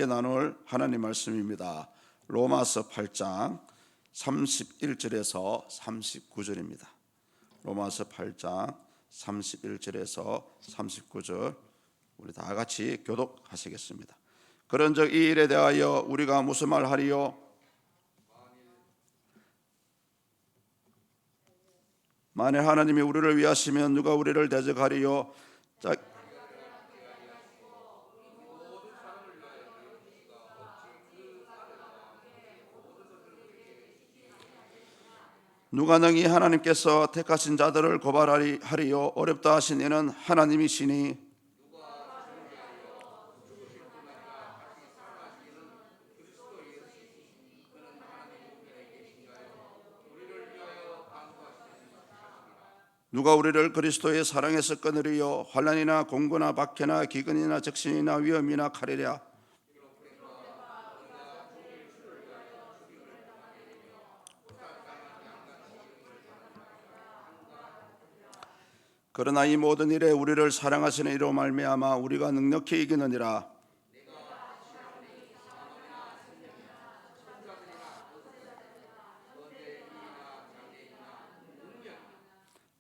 함께 나눌 하나님 말씀입니다. 로마서 8장 31절에서 39절입니다. 로마서 8장 31절에서 39절 우리 다 같이 교독하시겠습니다. 그런즉 이 일에 대하여 우리가 무슨 말 하리요? 만일 하나님이 우리를 위하시면 누가 우리를 대적하리요? 누가 능히 하나님께서 택하신 자들을 고발하리요? 어렵다 하신 이는 하나님이시니 누가 우리를 그리스도의 사랑에서 끊으리요? 환난이나 공고나 박해나 기근이나 적신이나 위험이나 칼이랴. 그러나 이 모든 일에 우리를 사랑하시는 이로 말미암아 우리가 넉넉히 이기느니라.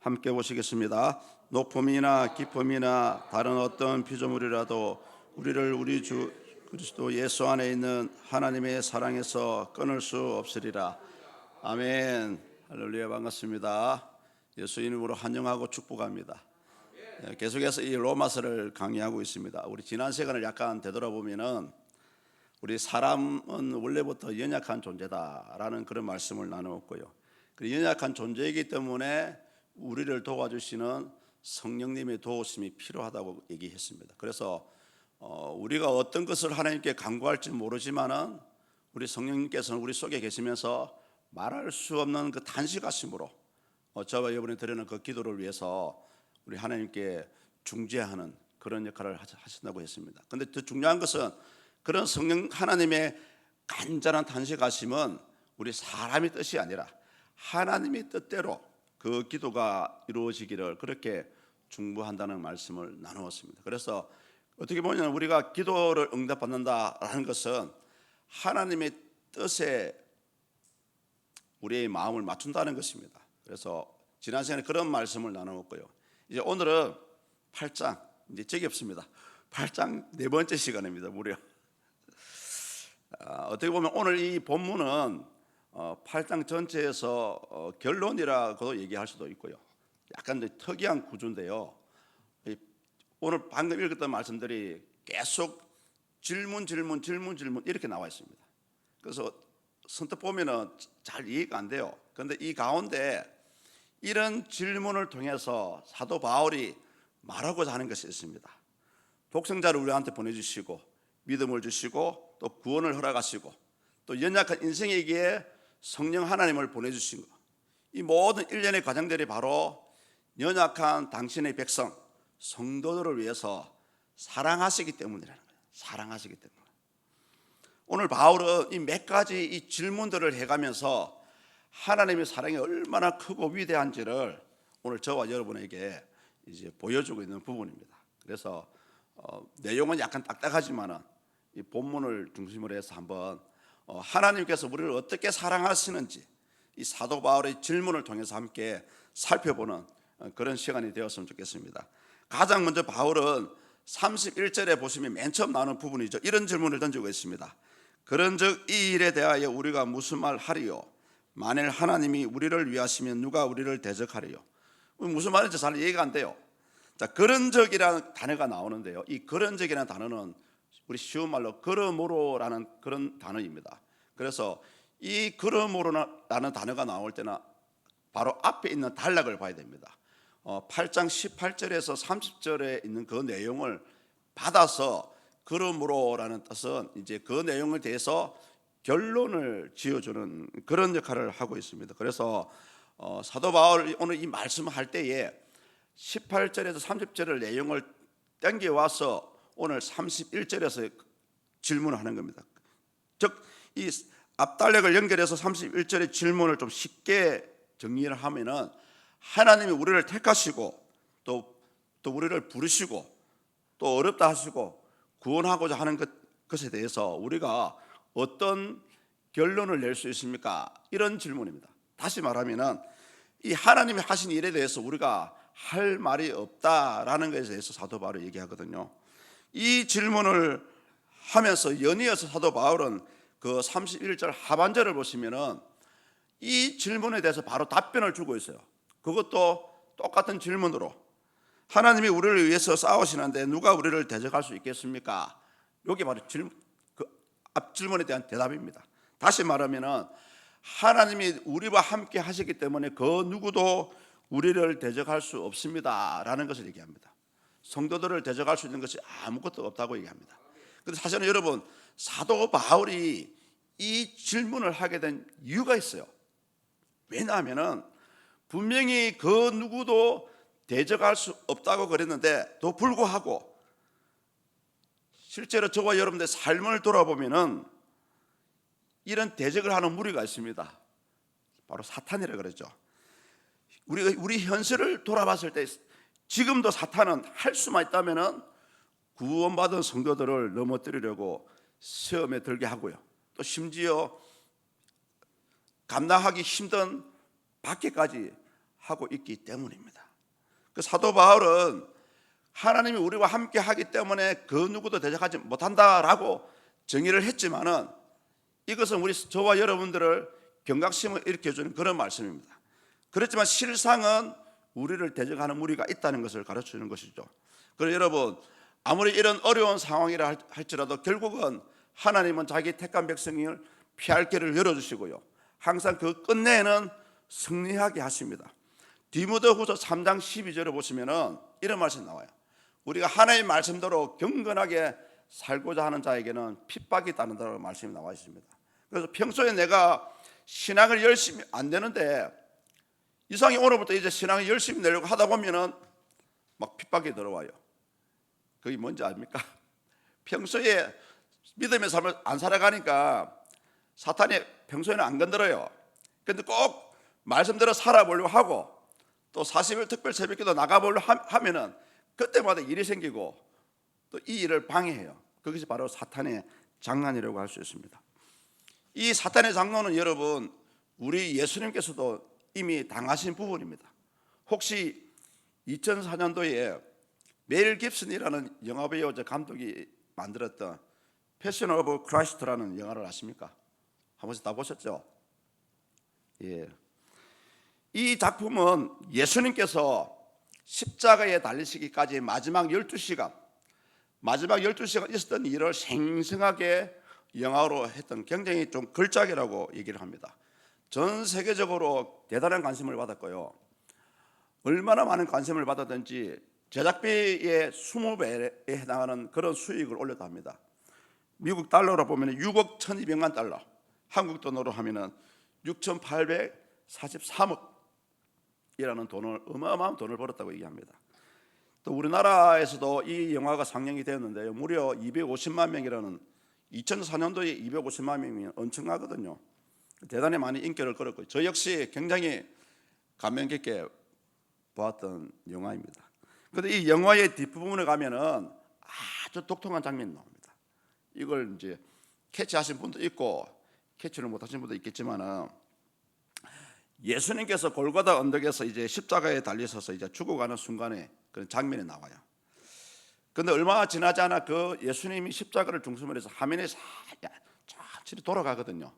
함께 보시겠습니다. 높음이나 기쁨이나 다른 어떤 피조물이라도 우리를 우리 주 그리스도 예수 안에 있는 하나님의 사랑에서 끊을 수 없으리라. 아멘. 할렐루야. 반갑습니다. 예수 이름으로 환영하고 축복합니다. 계속해서 이 로마서를 강의하고 있습니다. 우리 지난 시간을 약간 되돌아보면은 우리 사람은 원래부터 연약한 존재다라는 그런 말씀을 나누었고요. 그 연약한 존재이기 때문에 우리를 도와주시는 성령님의 도우심이 필요하다고 얘기했습니다. 그래서 우리가 어떤 것을 하나님께 간구할지 모르지만은 우리 성령님께서는 우리 속에 계시면서 말할 수 없는 그 탄식하심으로 저와 여러분이 드리는 그 기도를 위해서 우리 하나님께 중재하는 그런 역할을 하신다고 했습니다. 그런데 더 중요한 것은 그런 성령 하나님의 간절한 탄식하심은 우리 사람의 뜻이 아니라 하나님의 뜻대로 그 기도가 이루어지기를 그렇게 중보한다는 말씀을 나누었습니다. 그래서 어떻게 보면 우리가 기도를 응답받는다라는 것은 하나님의 뜻에 우리의 마음을 맞춘다는 것입니다. 그래서 지난 시간에 그런 말씀을 나누었고요. 이제 오늘은 8장, 이제 적이 없습니다. 8장 네 번째 시간입니다. 무려 어떻게 보면 오늘 이 본문은 8장 전체에서 결론이라고 얘기할 수도 있고요. 약간 특이한 구조인데요. 오늘 방금 읽었던 말씀들이 계속 질문 이렇게 나와 있습니다. 그래서 선뜻 보면은 잘 이해가 안 돼요. 그런데 이 가운데 이런 질문을 통해서 사도 바울이 말하고자 하는 것이 있습니다. 독생자를 우리한테 보내주시고 믿음을 주시고 또 구원을 허락하시고 또 연약한 인생에게 성령 하나님을 보내주신 것, 이 모든 일련의 과정들이 바로 연약한 당신의 백성 성도들을 위해서 사랑하시기 때문이라는 거예요. 사랑하시기 때문에 오늘 바울은 이 몇 가지 이 질문들을 해가면서 하나님의 사랑이 얼마나 크고 위대한지를 오늘 저와 여러분에게 이제 보여주고 있는 부분입니다. 그래서 내용은 약간 딱딱하지만은 이 본문을 중심으로 해서 한번 하나님께서 우리를 어떻게 사랑하시는지 이 사도 바울의 질문을 통해서 함께 살펴보는 그런 시간이 되었으면 좋겠습니다. 가장 먼저 바울은 31절에 보시면 맨 처음 나오는 부분이죠. 이런 질문을 던지고 있습니다. 그런즉 이 일에 대하여 우리가 무슨 말 하리요? 만일 하나님이 우리를 위하시면 누가 우리를 대적하리요? 무슨 말인지 잘 이해가 안 돼요. 자, 그런적이라는 단어가 나오는데요. 이 그런적이라는 단어는 우리 쉬운 말로 그러므로라는 그런 단어입니다. 그래서 이 그러므로라는 단어가 나올 때는 바로 앞에 있는 단락을 봐야 됩니다. 8장 18절에서 30절에 있는 그 내용을 받아서 그러므로라는 뜻은 이제 그 내용을 대해서 결론을 지어주는 그런 역할을 하고 있습니다. 그래서 사도 바울이 오늘 이 말씀을 할 때에 18절에서 30절의 내용을 땡겨와서 오늘 31절에서 질문을 하는 겁니다. 즉 이 앞단락을 연결해서 31절의 질문을 좀 쉽게 정리를 하면은 하나님이 우리를 택하시고 또 우리를 부르시고 또 어렵다 하시고 구원하고자 하는 것에 대해서 우리가 어떤 결론을 낼 수 있습니까? 이런 질문입니다. 다시 말하면은 이 하나님이 하신 일에 대해서 우리가 할 말이 없다라는 것에 대해서 사도 바울이 얘기하거든요. 이 질문을 하면서 연이어서 사도 바울은 그 31절 하반절을 보시면은 이 질문에 대해서 바로 답변을 주고 있어요. 그것도 똑같은 질문으로 하나님이 우리를 위해서 싸우시는데 누가 우리를 대적할 수 있겠습니까? 이게 바로 그 앞질문에 대한 대답입니다. 다시 말하면은 하나님이 우리와 함께 하시기 때문에 그 누구도 우리를 대적할 수 없습니다라는 것을 얘기합니다. 성도들을 대적할 수 있는 것이 아무것도 없다고 얘기합니다. 그런데 사실은 여러분, 사도 바울이 이 질문을 하게 된 이유가 있어요. 왜냐하면은 분명히 그 누구도 대적할 수 없다고 그랬는데 또 불구하고 실제로 저와 여러분들의 삶을 돌아보면은 이런 대적을 하는 무리가 있습니다. 바로 사탄이라 그러죠. 우리 현실을 돌아봤을 때 지금도 사탄은 할 수만 있다면은 구원받은 성도들을 넘어뜨리려고 시험에 들게 하고요. 또 심지어 감당하기 힘든 박해까지 하고 있기 때문입니다. 그 사도 바울은 하나님이 우리와 함께 하기 때문에 그 누구도 대적하지 못한다라고 정의를 했지만은 이것은 저와 여러분들을 경각심을 일으켜주는 그런 말씀입니다. 그렇지만 실상은 우리를 대적하는 무리가 있다는 것을 가르치는 것이죠. 그래서 여러분, 아무리 이런 어려운 상황이라 할지라도 결국은 하나님은 자기 택한 백성을 피할 길을 열어주시고요, 항상 그 끝내에는 승리하게 하십니다. 디모데후서 3장 12절을 보시면은 이런 말씀이 나와요. 우리가 하나님의 말씀대로 경건하게 살고자 하는 자에게는 핍박이 따른다는 말씀이 나와 있습니다. 그래서 평소에 내가 신앙을 열심히 안 되는데 이상하게 오늘부터 이제 신앙을 열심히 내려고 하다 보면은 막 핍박이 들어와요. 그게 뭔지 압니까? 평소에 믿음의 삶을 안 살아가니까 사탄이 평소에는 안 건드려요. 근데 꼭 말씀대로 살아보려고 하고 또 40일 특별 새벽기도 나가보려고 하면은 그때마다 일이 생기고 또 이 일을 방해해요. 그것이 바로 사탄의 장난이라고 할 수 있습니다. 이 사탄의 장난은 여러분, 우리 예수님께서도 이미 당하신 부분입니다. 혹시 2004년도에 멜 깁슨이라는 영화배우 감독이 만들었던 패션 오브 크라이스트라는 영화를 아십니까? 한 번씩 다 보셨죠? 예. 이 작품은 예수님께서 십자가에 달리시기까지 마지막 12시간 있었던 일을 생생하게 영화로 했던 굉장히 좀 걸작이라고 얘기를 합니다. 전 세계적으로 대단한 관심을 받았고요, 얼마나 많은 관심을 받았든지 제작비의 20배에 해당하는 그런 수익을 올렸다 합니다. 미국 달러로 보면 6억 1200만 달러, 한국 돈으로 하면 6843억이라는 돈을, 어마어마한 돈을 벌었다고 얘기합니다. 또 우리나라에서도 이 영화가 상영이 되었는데요, 무려 250만 명이라는, 2004년도에 250만 명이면 엄청나거든요. 대단히 많이 인기를 끌었고 저 역시 굉장히 감명 깊게 보았던 영화입니다. 그런데 이 영화의 뒷부분에 가면은 아주 독특한 장면이 나옵니다. 이걸 이제 캐치하신 분도 있고 캐치를 못하신 분도 있겠지만은, 예수님께서 골고다 언덕에서 이제 십자가에 달리셔서 이제 죽어가는 순간에 그런 장면이 나와요. 그런데 얼마 지나지 않아 그 예수님이 십자가를 중심으로 해서 화면에 천천히 돌아가거든요.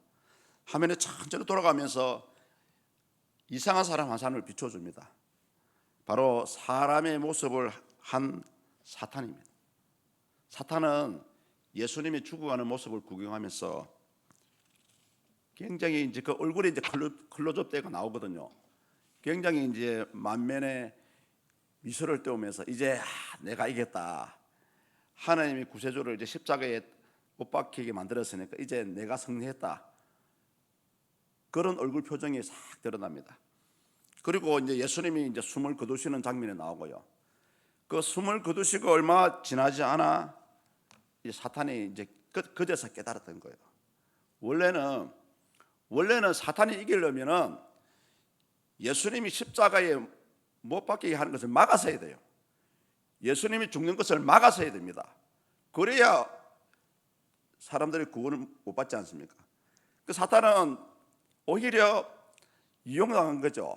화면에 천천히 돌아가면서 이상한 사람 한 사람을 비춰줍니다. 바로 사람의 모습을 한 사탄입니다. 사탄은 예수님이 죽어가는 모습을 구경하면서 굉장히 이제 그 얼굴에 이제 클로즈업 되고 나오거든요. 굉장히 이제 만면에 미소를 띄우면서 이제 내가 이겼다. 하나님이 구세주를 이제 십자가에 못 박히게 만들었으니까 이제 내가 승리했다. 그런 얼굴 표정이 싹 드러납니다. 그리고 이제 예수님이 이제 숨을 거두시는 장면이 나오고요. 그 숨을 거두시고 얼마 지나지 않아 이 사탄이 이제 그제서 깨달았던 거예요. 원래는 사탄이 이기려면은 예수님이 십자가에 못 박히게 하는 것을 막아서야 돼요. 예수님이 죽는 것을 막아서야 됩니다. 그래야 사람들이 구원을 못 받지 않습니까? 그 사탄은 오히려 이용당한 거죠.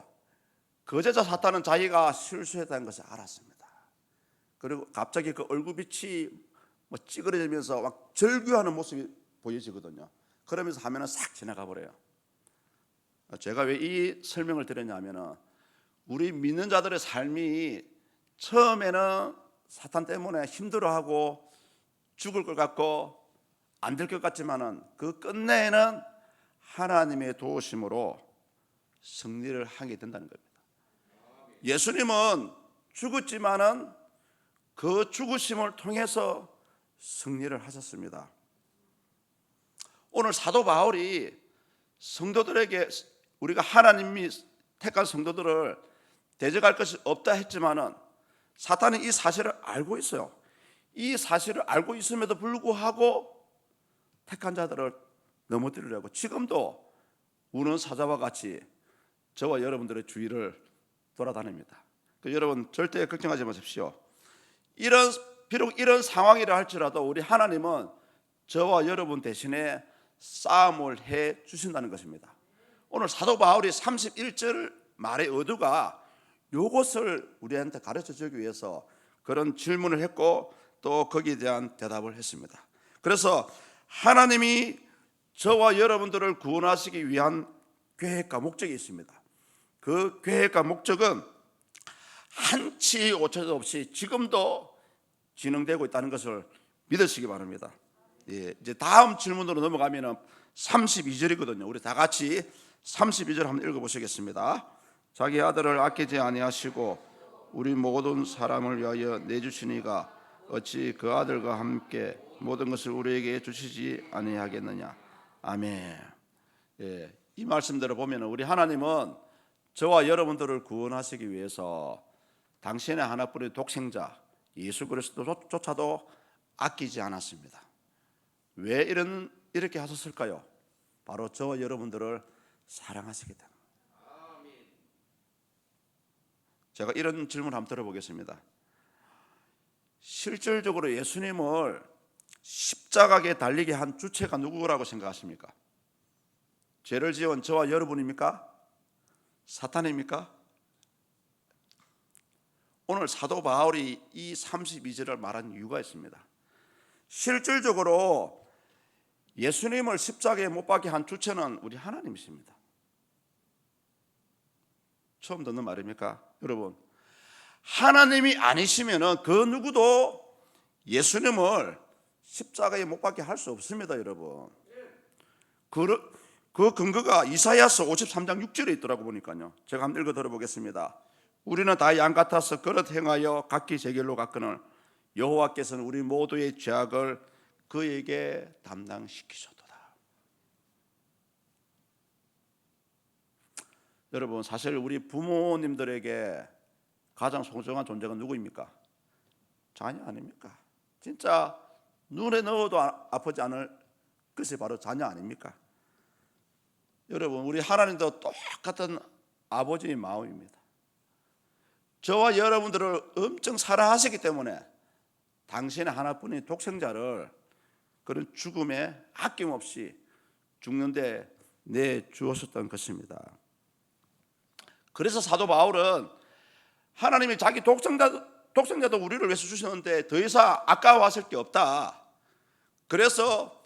거제자 사탄은 자기가 실수했다는 것을 알았습니다. 그리고 갑자기 그 얼굴빛이 뭐 찌그러지면서 막 절규하는 모습이 보여지거든요. 그러면서 화면은 싹 지나가 버려요. 제가 왜 이 설명을 드렸냐면은 우리 믿는 자들의 삶이 처음에는 사탄 때문에 힘들어하고 죽을 것 같고 안 될 것 같지만은 그 끝내에는 하나님의 도우심으로 승리를 하게 된다는 겁니다. 예수님은 죽었지만은 그 죽으심을 통해서 승리를 하셨습니다. 오늘 사도 바울이 성도들에게 우리가 하나님이 택한 성도들을 대적할 것이 없다 했지만은 사탄이 이 사실을 알고 있어요. 이 사실을 알고 있음에도 불구하고 택한 자들을 넘어뜨리려고 지금도 우는 사자와 같이 저와 여러분들의 주위를 돌아다닙니다. 여러분 절대 걱정하지 마십시오. 비록 이런 상황이라 할지라도 우리 하나님은 저와 여러분 대신에 싸움을 해 주신다는 것입니다. 오늘 사도 바울이 31절 말의 의도가 이것을 우리한테 가르쳐 주기 위해서 그런 질문을 했고 또 거기에 대한 대답을 했습니다. 그래서 하나님이 저와 여러분들을 구원하시기 위한 계획과 목적이 있습니다. 그 계획과 목적은 한치 오차도 없이 지금도 진행되고 있다는 것을 믿으시기 바랍니다. 이제 다음 질문으로 넘어가면 32절이거든요. 우리 다 같이 32절 한번 읽어보시겠습니다. 자기 아들을 아끼지 아니하시고 우리 모든 사람을 위하여 내주시니가 어찌 그 아들과 함께 모든 것을 우리에게 주시지 아니하겠느냐. 아멘. 이 말씀대로 보면 우리 하나님은 저와 여러분들을 구원하시기 위해서 당신의 하나뿐인 독생자 예수 그리스도조차도 아끼지 않았습니다. 왜 이렇게 하셨을까요? 바로 저와 여러분들을 사랑하시기 때문에. 제가 이런 질문 한번 들어보겠습니다. 실질적으로 예수님을 십자가에 달리게 한 주체가 누구라고 생각하십니까? 죄를 지은 저와 여러분입니까? 사탄입니까? 오늘 사도 바울이 이 32절을 말한 이유가 있습니다. 실질적으로 예수님을 십자가에 못 박게 한 주체는 우리 하나님이십니다. 처음 듣는 말입니까? 여러분, 하나님이 아니시면은 그 누구도 예수님을 십자가에 못 박게 할 수 없습니다, 여러분. 그 근거가 이사야서 53장 6절에 있더라고 보니까요. 제가 한번 읽어 들어보겠습니다. 우리는 다 양 같아서 그릇 행하여 각기 제 길로 갔거늘 여호와께서는 우리 모두의 죄악을 그에게 담당시키셨도다. 여러분, 사실 우리 부모님들에게 가장 소중한 존재가 누구입니까? 자녀 아닙니까? 진짜 눈에 넣어도 아프지 않을 것이 바로 자녀 아닙니까? 여러분, 우리 하나님도 똑같은 아버지의 마음입니다. 저와 여러분들을 엄청 사랑하시기 때문에 당신의 하나뿐인 독생자를 그런 죽음에 아낌없이 죽는데 내주었었던 것입니다. 그래서 사도 바울은 하나님이 자기 독생자도 우리를 위해서 주셨는데 더 이상 아까워하실 게 없다. 그래서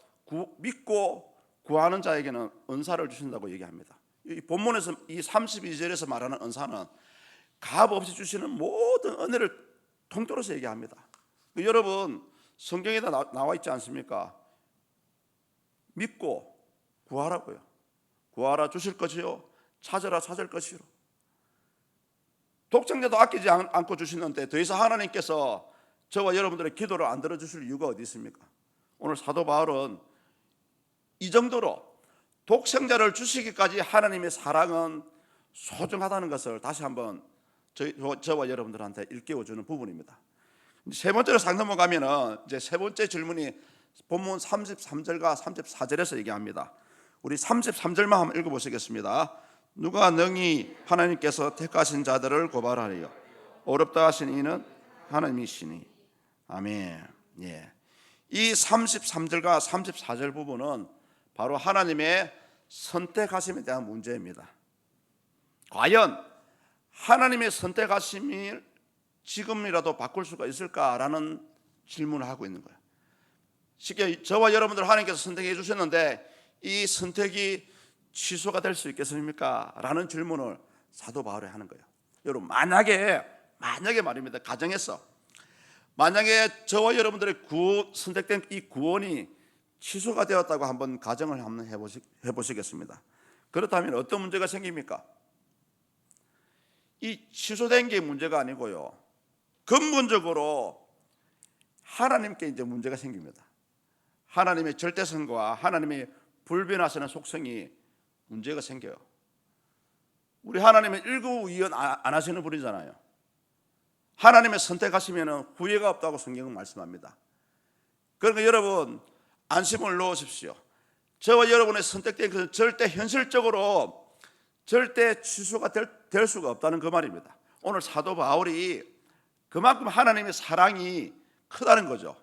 믿고 구하는 자에게는 은사를 주신다고 얘기합니다. 이 본문에서 이 32절에서 말하는 은사는 값 없이 주시는 모든 은혜를 통틀어서 얘기합니다. 여러분, 성경에다 나와 있지 않습니까? 믿고 구하라고요. 구하라 주실 것이요 찾으라 찾을 것이요. 독생자도 아끼지 않고 주시는데 더 이상 하나님께서 저와 여러분들의 기도를 안 들어주실 이유가 어디 있습니까? 오늘 사도 바울은 이 정도로 독생자를 주시기까지 하나님의 사랑은 소중하다는 것을 다시 한번 저와 여러분들한테 일깨워주는 부분입니다. 세 번째로 상 넘어가면은 이제 세 번째 질문이 본문 33절과 34절에서 얘기합니다. 우리 33절만 한번 읽어보시겠습니다. 누가 능히 하나님께서 택하신 자들을 고발하리요 어렵다 하신 이는 하나님이시니. 아멘. 이 33절과 34절 부분은 바로 하나님의 선택하심에 대한 문제입니다. 과연 하나님의 선택하심을 지금이라도 바꿀 수가 있을까라는 질문을 하고 있는 거예요. 쉽게 저와 여러분들 하나님께서 선택해 주셨는데 이 선택이 취소가 될 수 있겠습니까? 라는 질문을 사도 바울이 하는 거예요. 여러분, 만약에 말입니다. 가정에서 만약에 저와 여러분들의 선택된 이 구원이 취소가 되었다고 한번 가정을 한번 해보시겠습니다. 그렇다면 어떤 문제가 생깁니까? 이 취소된 게 문제가 아니고요, 근본적으로 하나님께 이제 문제가 생깁니다. 하나님의 절대성과 하나님의 불변하시는 속성이 문제가 생겨요. 우리 하나님은 일구위원 안 하시는 분이잖아요. 하나님의 선택하시면 후회가 없다고 성경은 말씀합니다. 그러니까 여러분, 안심을 놓으십시오. 저와 여러분의 선택된 것은 절대 현실적으로 절대 취소가 될 수가 없다는 그 말입니다. 오늘 사도 바울이 그만큼 하나님의 사랑이 크다는 거죠.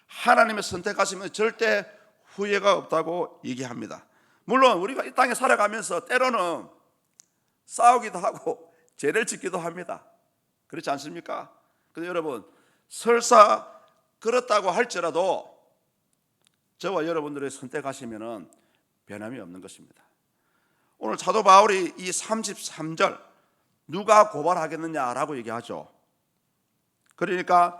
하나님의 선택하시면 절대 후회가 없다고 얘기합니다. 물론 우리가 이 땅에 살아가면서 때로는 싸우기도 하고 죄를 짓기도 합니다. 그렇지 않습니까? 그런데 여러분, 설사 그렇다고 할지라도 저와 여러분들의 선택하시면 변함이 없는 것입니다. 오늘 사도 바울이 이 33절 누가 고발하겠느냐라고 얘기하죠. 그러니까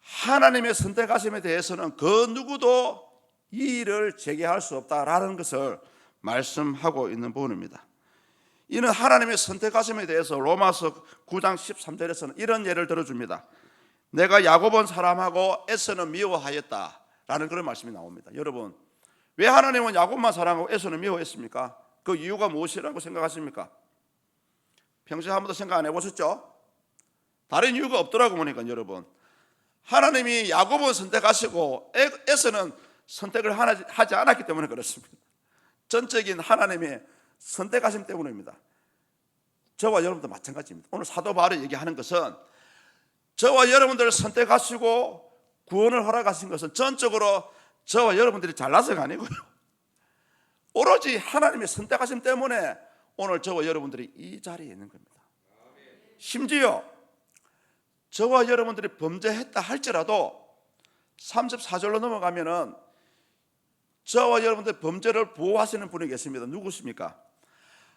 하나님의 선택하심에 대해서는 그 누구도 이의를 제기할 수 없다라는 것을 말씀하고 있는 부분입니다. 이는 하나님의 선택하심에 대해서 로마서 9장 13절에서는 이런 예를 들어줍니다. 내가 야곱 온 사람하고 에서는 미워하였다라는 그런 말씀이 나옵니다. 여러분, 왜 하나님은 야곱만 사랑하고 에서는 미워했습니까? 그 이유가 무엇이라고 생각하십니까? 평소에 한 번도 생각 안 해보셨죠? 다른 이유가 없더라고 보니까 여러분, 하나님이 야곱은 선택하시고 에서는 선택을 하지 않았기 때문에 그렇습니다. 전적인 하나님의 선택하심 때문입니다. 저와 여러분도 마찬가지입니다. 오늘 사도 바울이 얘기하는 것은 저와 여러분들을 선택하시고 구원을 허락하신 것은 전적으로 저와 여러분들이 잘나서가 아니고요, 오로지 하나님의 선택하심 때문에 오늘 저와 여러분들이 이 자리에 있는 겁니다. 심지어 저와 여러분들이 범죄했다 할지라도 34절로 넘어가면은 저와 여러분들 범죄를 보호하시는 분이 계십니다. 누구십니까?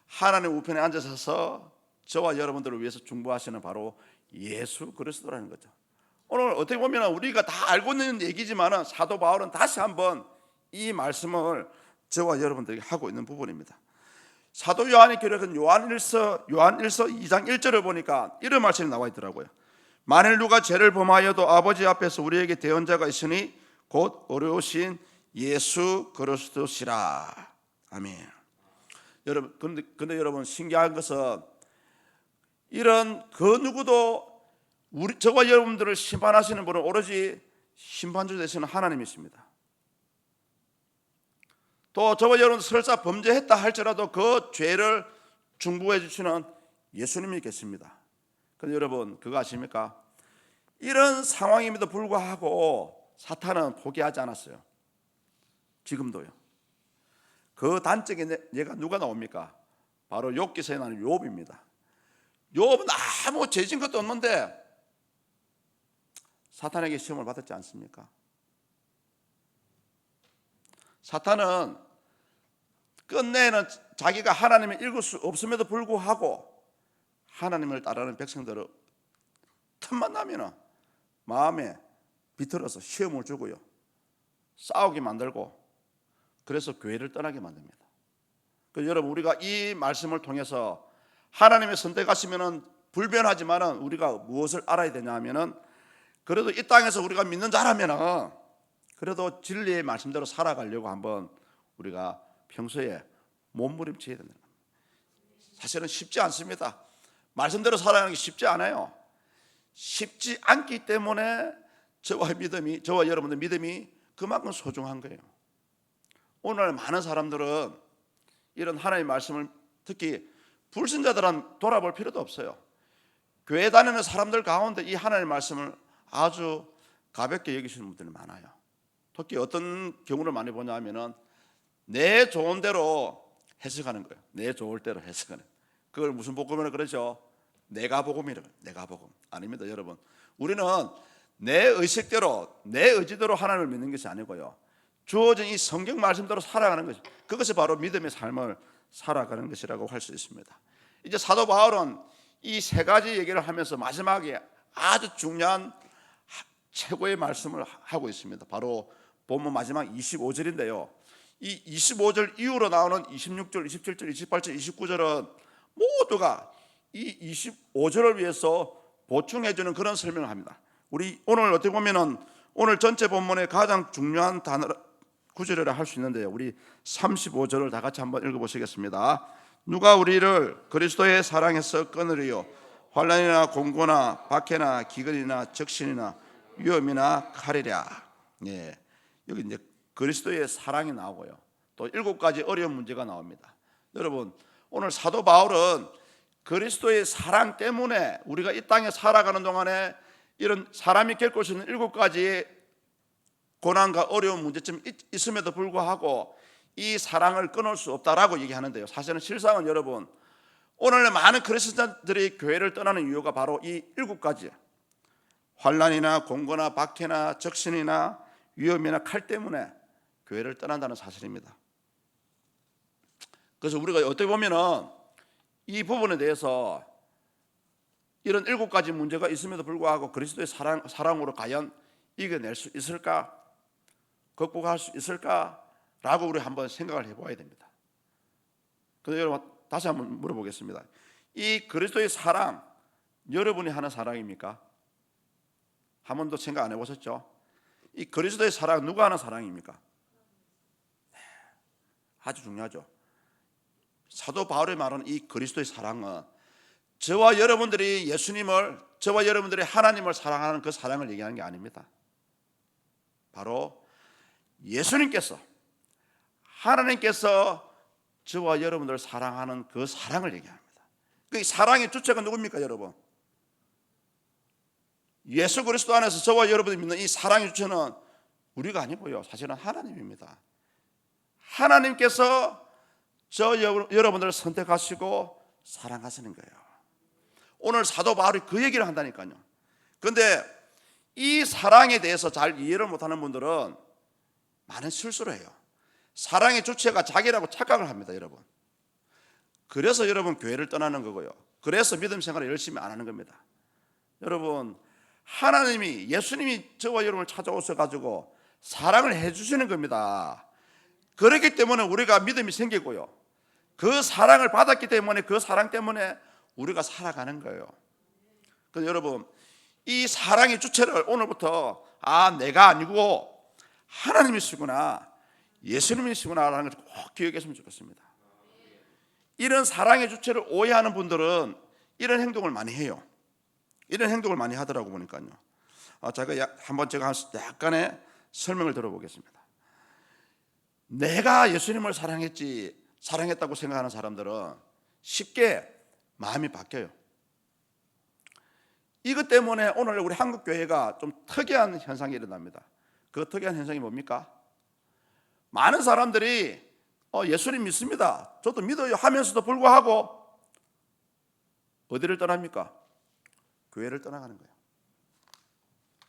하나님 우편에 앉으셔서 저와 여러분들을 위해서 중보하시는 바로 예수 그리스도라는 거죠. 오늘 어떻게 보면 우리가 다 알고 있는 얘기지만 사도 바울은 다시 한번 이 말씀을 저와 여러분들에게 하고 있는 부분입니다. 사도 요한이 기록한 요한일서 2장 1절을 보니까 이런 말씀이 나와 있더라고요. 만일 누가 죄를 범하여도 아버지 앞에서 우리에게 대언자가 있으니 곧 어려우신 예수 그리스도시라. 아멘. 여러분, 근데 여러분, 신기한 것은 이런 그 누구도 저와 여러분들을 심판하시는 분은 오로지 심판주 되시는 하나님이십니다. 또 저와 여러분 설사 범죄했다 할지라도 그 죄를 중보해 주시는 예수님이 계십니다. 그런데 여러분, 그거 아십니까? 이런 상황임에도 불구하고 사탄은 포기하지 않았어요. 지금도요. 그 단적인 예가 누가 나옵니까? 바로 욥기서에 나오는 욥입니다. 욥은 아무 죄진 것도 없는데 사탄에게 시험을 받았지 않습니까? 사탄은 끝내는 자기가 하나님을 읽을 수 없음에도 불구하고 하나님을 따르는 백성들을 틈만 나면 마음에 비틀어서 시험을 주고요, 싸우게 만들고, 그래서 교회를 떠나게 만듭니다. 그래서 여러분, 우리가 이 말씀을 통해서 하나님의 선택하시면은 불변하지만은 우리가 무엇을 알아야 되냐 하면은, 그래도 이 땅에서 우리가 믿는 자라면은 그래도 진리의 말씀대로 살아가려고 한번 우리가 평소에 몸부림쳐야 된다. 사실은 쉽지 않습니다. 말씀대로 살아가는 게 쉽지 않아요. 쉽지 않기 때문에 저와 여러분의 믿음이 그만큼 소중한 거예요. 오늘 많은 사람들은 이런 하나님의 말씀을, 특히 불신자들은 돌아볼 필요도 없어요. 교회 다니는 사람들 가운데 이 하나님의 말씀을 아주 가볍게 여기시는 분들이 많아요. 특히 어떤 경우를 많이 보냐 하면은 내 좋은 대로 해석하는 거예요. 내 좋을 대로 해석하는. 그걸 무슨 복음이라 그러죠? 내가 복음이라고. 내가 복음. 아닙니다, 여러분. 우리는 내 의식대로, 내 의지대로 하나님을 믿는 것이 아니고요, 주어진 이 성경 말씀대로 살아가는 것이, 그것이 바로 믿음의 삶을 살아가는 것이라고 할 수 있습니다. 이제 사도 바울은 이 세 가지 얘기를 하면서 마지막에 아주 중요한 최고의 말씀을 하고 있습니다. 바로 본문 마지막 25절인데요. 이 25절 이후로 나오는 26절, 27절, 28절, 29절은 모두가 이 25절을 위해서 보충해 주는 그런 설명을 합니다. 우리 오늘 어떻게 보면은 오늘 전체 본문의 가장 중요한 단어 구절이라 할 수 있는데요. 우리 35절을 다 같이 한번 읽어보시겠습니다. 누가 우리를 그리스도의 사랑에서 끊으리요? 환난이나 공고나 박해나 기근이나 적신이나 위험이나 칼이랴. 예, 여기 이제 그리스도의 사랑이 나오고요, 또 7가지 어려운 문제가 나옵니다. 여러분, 오늘 사도 바울은 그리스도의 사랑 때문에 우리가 이 땅에 살아가는 동안에 이런 사람이 겪을 수 있는 7가지 고난과 어려운 문제점이 있음에도 불구하고 이 사랑을 끊을 수 없다라고 얘기하는데요. 사실은 실상은 여러분, 오늘 많은 그리스도인들이 교회를 떠나는 이유가 바로 이 7가지 환난이나 공고나 박해나 적신이나 위험이나 칼 때문에 교회를 떠난다는 사실입니다. 그래서 우리가 어떻게 보면은 이 부분에 대해서 이런 7가지 문제가 있음에도 불구하고 그리스도의 사랑으로 과연 이겨낼 수 있을까? 극복할 수 있을까라고 우리 한번 생각을 해봐야 됩니다. 그래서 여러분, 다시 한번 물어보겠습니다. 이 그리스도의 사랑, 여러분이 하는 사랑입니까? 한 번도 생각 안 해보셨죠? 이 그리스도의 사랑, 누가 하는 사랑입니까? 아주 중요하죠. 사도 바울이 말하는 이 그리스도의 사랑은 저와 여러분들이 예수님을, 저와 여러분들이 하나님을 사랑하는 그 사랑을 얘기하는 게 아닙니다. 바로 예수님께서, 하나님께서 저와 여러분들을 사랑하는 그 사랑을 얘기합니다. 그 사랑의 주체가 누굽니까, 여러분? 예수 그리스도 안에서 저와 여러분이 믿는 이 사랑의 주체는 우리가 아니고요, 사실은 하나님입니다. 하나님께서 여러분들을 선택하시고 사랑하시는 거예요. 오늘 사도 바울이 그 얘기를 한다니까요. 그런데 이 사랑에 대해서 잘 이해를 못하는 분들은 많은 실수를 해요. 사랑의 주체가 자기라고 착각을 합니다, 여러분. 그래서 여러분 교회를 떠나는 거고요, 그래서 믿음 생활을 열심히 안 하는 겁니다. 여러분, 하나님이, 예수님이 저와 여러분을 찾아오셔가지고 사랑을 해주시는 겁니다. 그렇기 때문에 우리가 믿음이 생기고요, 그 사랑을 받았기 때문에 그 사랑 때문에 우리가 살아가는 거예요. 그래서 여러분, 이 사랑의 주체를 오늘부터 내가 아니고 하나님이시구나, 예수님이시구나 라는 것을 꼭 기억했으면 좋겠습니다. 이런 사랑의 주체를 오해하는 분들은 이런 행동을 많이 해요. 이런 행동을 많이 하더라고 보니까요. 제가 약간의 설명을 들어보겠습니다. 내가 예수님을 사랑했다고 생각하는 사람들은 쉽게 마음이 바뀌어요. 이것 때문에 오늘 우리 한국 교회가 좀 특이한 현상이 일어납니다. 그 특이한 현상이 뭡니까? 많은 사람들이 예수님 믿습니다, 저도 믿어요 하면서도 불구하고 어디를 떠납니까? 교회를 떠나가는 거예요.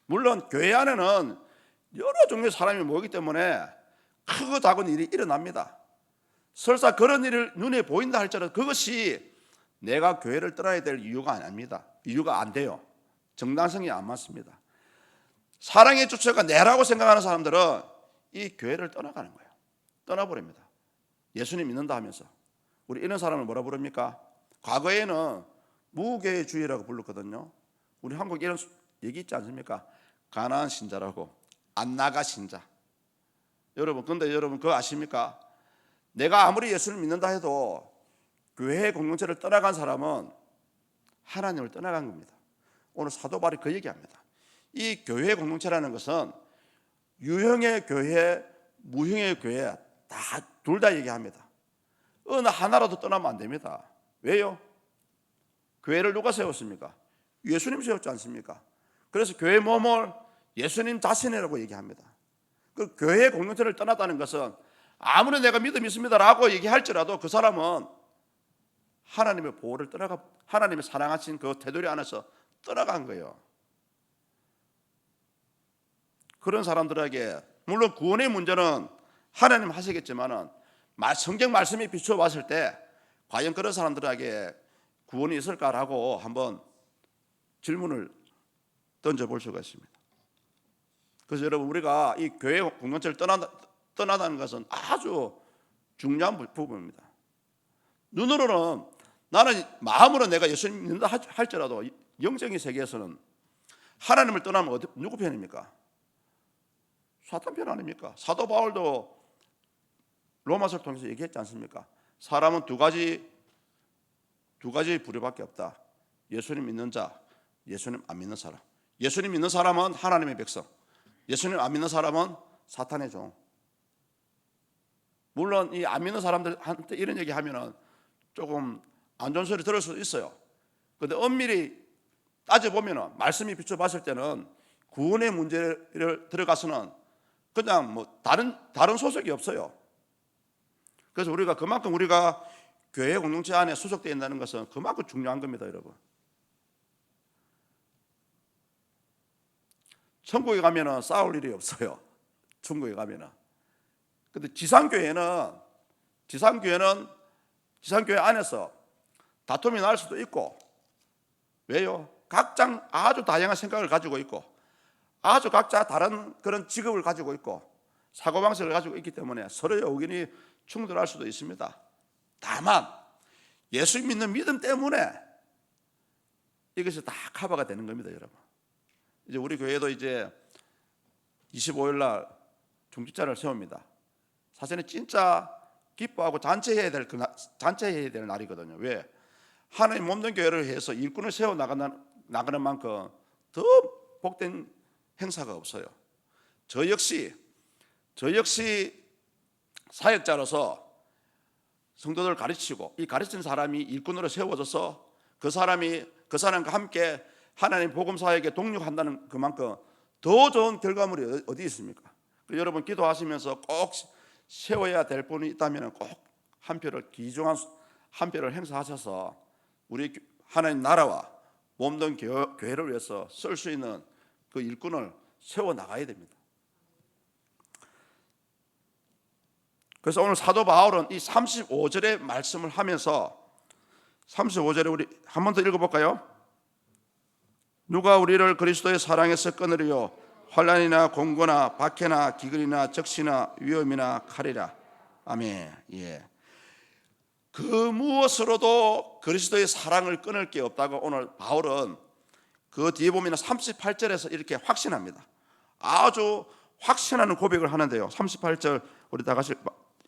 물론 교회 안에는 여러 종류의 사람이 모이기 때문에 크고 작은 일이 일어납니다. 설사 그런 일을 눈에 보인다 할지라도 그것이 내가 교회를 떠나야 될 이유가 아닙니다. 이유가 안 돼요. 정당성이 안 맞습니다. 사랑의 주체가 내라고 생각하는 사람들은 이 교회를 떠나가는 거예요. 떠나버립니다. 예수님 믿는다 하면서. 우리 이런 사람을 뭐라 부릅니까? 과거에는 무교회주의라고 불렀거든요. 우리 한국에 이런 얘기 있지 않습니까? 가나안 신자라고, 안 나가 신자. 근데 여러분 그거 아십니까? 내가 아무리 예수를 믿는다 해도 교회 공동체를 떠나간 사람은 하나님을 떠나간 겁니다. 오늘 사도 바울이 그 얘기합니다. 이 교회 공동체라는 것은 유형의 교회, 무형의 교회 둘 다 얘기합니다. 어느 하나라도 떠나면 안 됩니다. 왜요? 교회를 누가 세웠습니까? 예수님 세웠지 않습니까? 그래서 교회 모임을 예수님 자신이라고 얘기합니다. 그 교회 공동체를 떠났다는 것은 아무리 내가 믿음이 있습니다라고 얘기할지라도 그 사람은 하나님의 보호를 떠나가, 하나님의 사랑하신 그 테두리 안에서 떠나간 거예요. 그런 사람들에게 물론 구원의 문제는 하나님 하시겠지만은 성경 말씀이 비추어 봤을 때 과연 그런 사람들에게 구원이 있을까라고 한번 질문을 던져볼 수가 있습니다. 그래서 여러분, 우리가 이 교회 공동체를 떠나다는 것은 아주 중요한 부분입니다. 눈으로는 나는 마음으로 내가 예수님 믿는다 할지라도 영적인 세계에서는 하나님을 떠나면 누구 편입니까? 사탄 편 아닙니까? 사도 바울도 로마서를 통해서 얘기했지 않습니까? 사람은 두 가지 부류밖에 없다. 예수님 믿는 자, 예수님 안 믿는 사람. 예수님 믿는 사람은 하나님의 백성, 예수님 안 믿는 사람은 사탄의 종. 물론 이 안 믿는 사람들한테 이런 얘기하면은 조금 안 좋은 소리 들을 수도 있어요. 그런데 엄밀히 따져보면은 말씀이 비춰봤을 때는 구원의 문제를 들어가서는 그냥 뭐 다른 소속이 없어요. 그래서 우리가 그만큼 우리가 교회 공동체 안에 소속되어 있다는 것은 그만큼 중요한 겁니다, 여러분. 천국에 가면은 싸울 일이 없어요. 천국에 가면은. 근데 지상교회 안에서 다툼이 날 수도 있고, 왜요? 각자 아주 다양한 생각을 가지고 있고, 아주 각자 다른 그런 직업을 가지고 있고, 사고방식을 가지고 있기 때문에 서로의 의견이 충돌할 수도 있습니다. 다만 예수 믿는 믿음 때문에 이것이 다 커버가 되는 겁니다, 여러분. 이제 우리 교회도 이제 25일 날 중직자를 세웁니다. 사실은 진짜 기뻐하고 잔치해야 될 날이거든요. 왜? 하나님 몸된 교회를 해서 일꾼을 세워 나가는 만큼 더 복된 행사가 없어요. 저 역시 사역자로서 성도들을 가르치고, 이 가르친 사람이 일꾼으로 세워져서 그 사람과 함께 하나님 복음 사역에 동력한다는 그만큼 더 좋은 결과물이 어디 있습니까? 여러분, 기도하시면서 꼭 세워야 될 분이 있다면 꼭 한 표를, 귀중한 한 표를 행사하셔서 우리 하나님 나라와 몸된 교회를 위해서 쓸 수 있는 그 일꾼을 세워 나가야 됩니다. 그래서 오늘 사도 바울은 이 35절의 말씀을 하면서 35절에 우리 한 번 더 읽어볼까요? 누가 우리를 그리스도의 사랑에서 끊으리요? 환난이나 공고나 박해나 기근이나 적시나 위험이나 칼이라. 아멘. 예. 그 무엇으로도 그리스도의 사랑을 끊을 게 없다고 오늘 바울은 그 뒤에 보면 38절에서 이렇게 확신합니다. 아주 확신하는 고백을 하는데요. 38절 우리 다 같이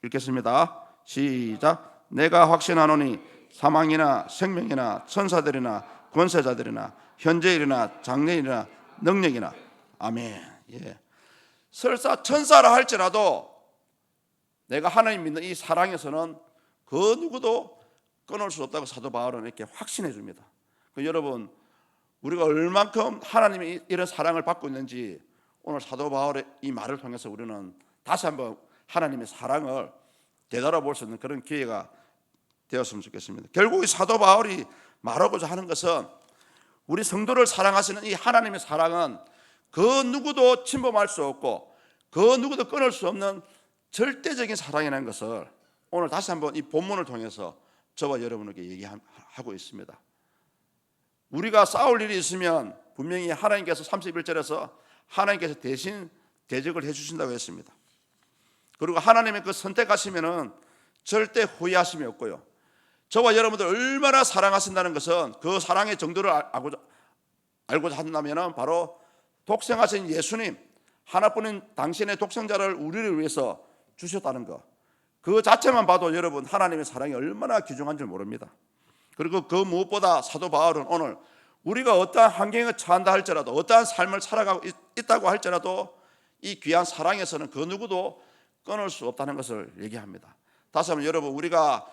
읽겠습니다. 시작. 내가 확신하노니 사망이나 생명이나 천사들이나 권세자들이나 현재일이나 장래일이나 능력이나. 아멘. 예. 설사 천사라 할지라도 내가 하나님 믿는 이 사랑에서는 그 누구도 끊을 수 없다고 사도 바울은 이렇게 확신해 줍니다. 여러분, 우리가 얼만큼 하나님의 이런 사랑을 받고 있는지 오늘 사도 바울의 이 말을 통해서 우리는 다시 한번 하나님의 사랑을 되돌아볼 수 있는 그런 기회가 되었으면 좋겠습니다. 결국 이 사도 바울이 말하고자 하는 것은 우리 성도를 사랑하시는 이 하나님의 사랑은 그 누구도 침범할 수 없고 그 누구도 끊을 수 없는 절대적인 사랑이라는 것을 오늘 다시 한번 이 본문을 통해서 저와 여러분에게 얘기하고 있습니다. 우리가 싸울 일이 있으면 분명히 하나님께서 31절에서 하나님께서 대신 대적을 해주신다고 했습니다. 그리고 하나님의 그 선택하시면은 절대 후회하심이 없고요. 저와 여러분들 얼마나 사랑하신다는 것은 그 사랑의 정도를 알고자 한다면 바로 독생하신 예수님, 하나뿐인 당신의 독생자를 우리를 위해서 주셨다는 것, 그 자체만 봐도 여러분 하나님의 사랑이 얼마나 귀중한 줄 모릅니다. 그리고 그 무엇보다 사도 바울은 오늘 우리가 어떠한 환경에 처한다 할지라도, 어떠한 삶을 살아가고 있다고 할지라도 이 귀한 사랑에서는 그 누구도 끊을 수 없다는 것을 얘기합니다. 다시 한번 여러분, 우리가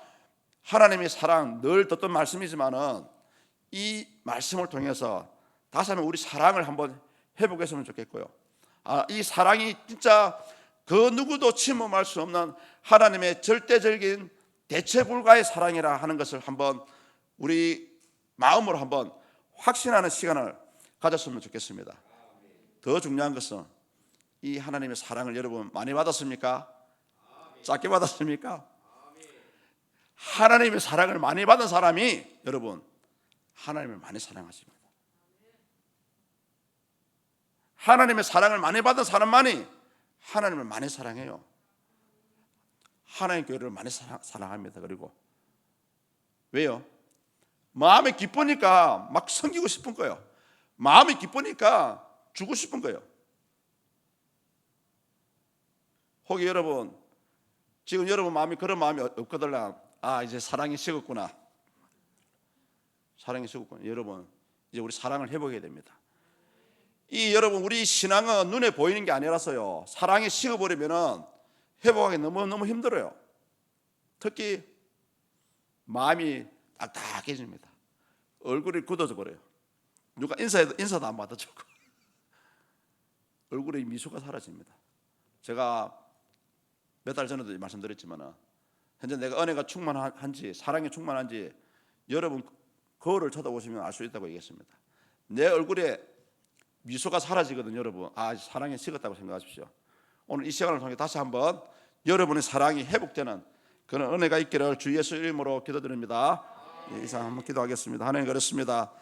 하나님의 사랑, 늘 듣던 말씀이지만은 이 말씀을 통해서 다시 한번 우리 사랑을 한번 회복했으면 좋겠고요. 이 사랑이 진짜 그 누구도 침범할 수 없는 하나님의 절대적인 대체 불가의 사랑이라 하는 것을 한번 우리 마음으로 한번 확신하는 시간을 가졌으면 좋겠습니다. 더 중요한 것은 이 하나님의 사랑을 여러분 많이 받았습니까? 작게 받았습니까? 하나님의 사랑을 많이 받은 사람이 여러분 하나님을 많이 사랑하십니다. 하나님의 사랑을 많이 받은 사람만이 하나님을 많이 사랑해요. 하나님 교회를 많이 사랑합니다. 그리고 왜요? 마음이 기쁘니까 막 섬기고 싶은 거예요. 마음이 기쁘니까 주고 싶은 거예요. 혹시 여러분 지금 여러분 마음이 그런 마음이 없거든요. 이제 사랑이 식었구나. 사랑이 식었구나. 여러분 이제 우리 사랑을 회복해야 됩니다. 여러분 우리 신앙은 눈에 보이는 게 아니라서요. 사랑이 식어버리면은 회복하기 너무 힘들어요. 특히 마음이 딱딱해집니다. 얼굴이 굳어져 버려요. 누가 인사도 안 받아주고 얼굴에 미소가 사라집니다. 제가 몇 달 전에도 말씀드렸지만 현재 내가 은혜가 충만한지 사랑이 충만한지 여러분 거울을 쳐다보시면 알 수 있다고 얘기했습니다. 내 얼굴에 미소가 사라지거든요. 여러분 사랑이 식었다고 생각하십시오. 오늘 이 시간을 통해 다시 한번 여러분의 사랑이 회복되는 그런 은혜가 있기를 주 예수 이름으로 기도드립니다. 이상 한번 기도하겠습니다. 하나님 그렇습니다.